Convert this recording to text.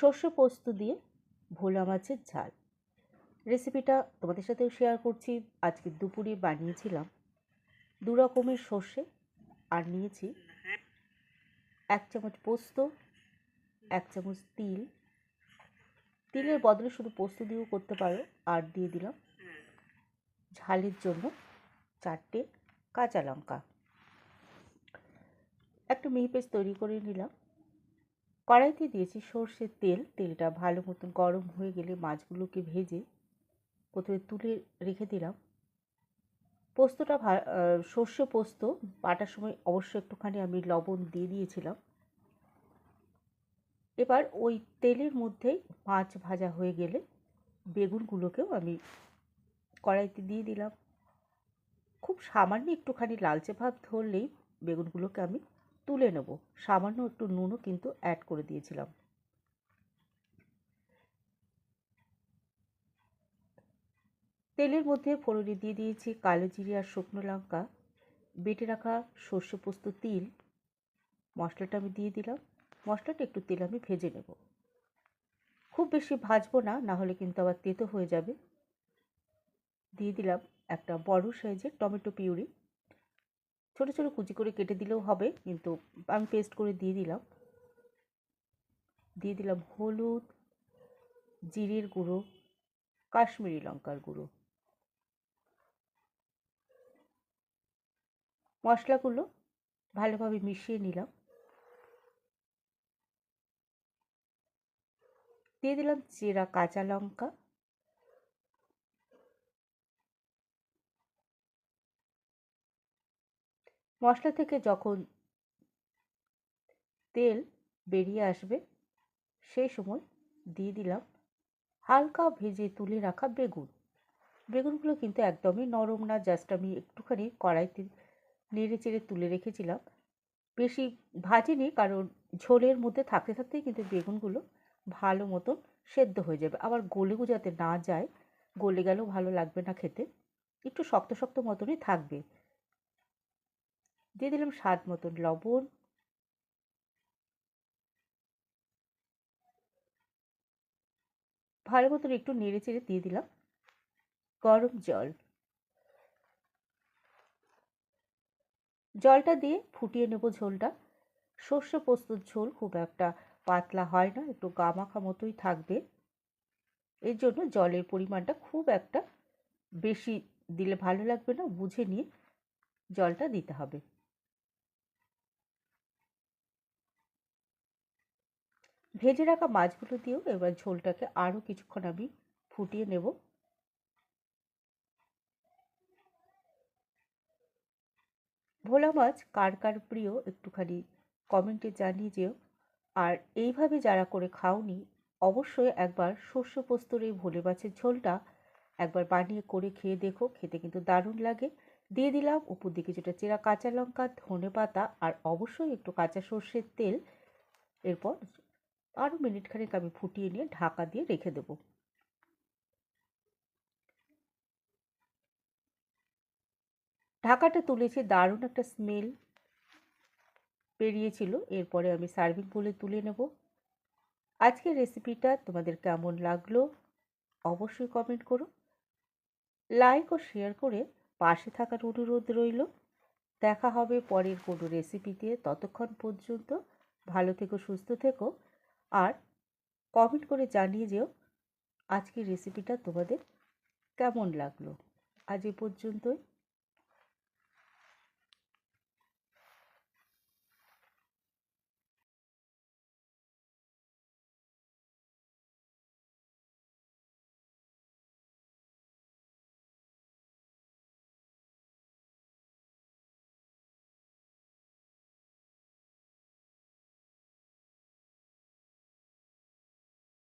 সর্ষে পোস্ত দিয়ে ভোলা মাছের ঝাল। রেসিপিটা তোমাদের সাথেও শেয়ার করছি। আজকে দুপুরে বানিয়েছিলাম 2 রকমের সর্ষে, আর নিয়েছি 1 চামচ পোস্ত, 1 চামচ তিল। তিলের বদলে শুধু পোস্ত দিয়েও করতে পারো। আর দিয়ে দিলাম ঝালের জন্য 4টে কাঁচা লঙ্কা। একটা মিহি পেস্ট তৈরি করে নিলাম। কড়াইতে দিয়েছি সর্ষের তেল। তেলটা ভালো মতন গরম হয়ে গেলে মাছগুলোকে ভেজে প্রথমে তুলে রেখে দিলাম। পোস্তটা সর্ষে পোস্ত বাটার সময় অবশ্যই একটুখানি আমি লবণ দিয়ে দিয়েছিলাম। এবার ওই তেলের মধ্যেই মাছ ভাজা হয়ে গেলে বেগুনগুলোকেও আমি কড়াইতে দিয়ে দিলাম। খুব সামান্য একটুখানি লালচে ভাব ধরলেই বেগুনগুলোকে আমি তুলে নেব। সামান্য একটু নুনও কিন্তু অ্যাড করে দিয়েছিলাম। তেলের মধ্যে ফোড়নে দিয়ে দিয়েছি কালো জিরে আর শুকনো লঙ্কা, বেটে রাখা সর্ষে পোস্ত, তিল। মশলাটা আমি দিয়ে দিলাম। মশলাটা একটু তেল আমি ভেজে নেব। খুব বেশি ভাজবো না, না হলে কিন্তু আবার তেতো হয়ে যাবে। দিয়ে দিলাম একটা বড় সাইজের টমেটো পিউরি। ছোট ছোট কুচি করে কেটে দিলেও হবে, কিন্তু আমি পেস্ট করে দিয়ে দিলাম। দিয়ে দিলাম হলুদ, জিরের গুঁড়ো, কাশ্মীরি লঙ্কার গুঁড়ো। মশলাগুলো ভালোভাবে মিশিয়ে নিলাম। দিয়ে দিলাম চেরা কাঁচা লঙ্কা। মশলা থেকে যখন তেল বেরিয়ে আসবে সেই সময় দিয়ে দিলাম হালকা ভেজে তুলে রাখা বেগুন। বেগুনগুলো কিন্তু একদমই নরম না, জাস্ট আমি একটুখানি কড়াইতে নেড়ে চেড়ে তুলে রেখেছিলাম। বেশি ভাজিনি, কারণ ঝোলের মধ্যে থাকতে থাকতেই কিন্তু বেগুনগুলো ভালো মতন সেদ্ধ হয়ে যাবে। আবার গলেও যাতে না যায়, গলে গেলেও ভালো লাগবে না খেতে, একটু শক্ত শক্ত মতনই থাকবে। দিয়ে দিলাম স্বাদ মতন লবণ। ভালো মতন একটু নেড়ে চেড়ে দিয়ে দিলাম গরম জল। জলটা দিয়ে ফুটিয়ে নেব ঝোলটা। সর্ষে পোস্তর ঝোল খুব একটা পাতলা হয় না, একটু গামাখা মতোই থাকবে। এর জন্য জলের পরিমাণটা খুব একটা বেশি দিলে ভালো লাগবে না, বুঝে নিয়ে জলটা দিতে হবে। ভেজে রাখা মাছগুলো দিয়েও এবার ঝোলটাকে আরও কিছুক্ষণ আমি ফুটিয়ে নেব। ভোলা মাছ কার কার প্রিয় একটুখানি কমেন্টে জানিয়ে যেও। আর এইভাবে যারা করে খাওনি, অবশ্যই একবার সর্ষে পোস্তর এই ভোলে মাছের ঝোলটা একবার বানিয়ে করে খেয়ে দেখো, খেতে কিন্তু দারুণ লাগে। দিয়ে দিলাম উপর দিকে যেটা চেরা কাঁচা লঙ্কা, ধনেপাতা, আর অবশ্যই একটু কাঁচা সর্ষের তেল। এরপর আরও মিনিট খানেক আমি ফুটিয়ে নিয়ে ঢাকা দিয়ে রেখে দেবো। ঢাকাটা তুলেছি, দারুণ একটা স্মেল বেরিয়েছিল। এরপরে আমি সার্ভিং বোলে তুলে নেব। আজকের রেসিপিটা তোমাদের কেমন লাগলো অবশ্যই কমেন্ট করো। লাইক ও শেয়ার করে পাশে থাকার অনুরোধ রইল। দেখা হবে পরের কোনো রেসিপিতে। ততক্ষণ পর্যন্ত ভালো থেকো, সুস্থ থেকো, আর কমেন্ট করে জানিয়ে যেও আজকের রেসিপিটা তোমাদের কেমন লাগলো। আজ এ পর্যন্তই।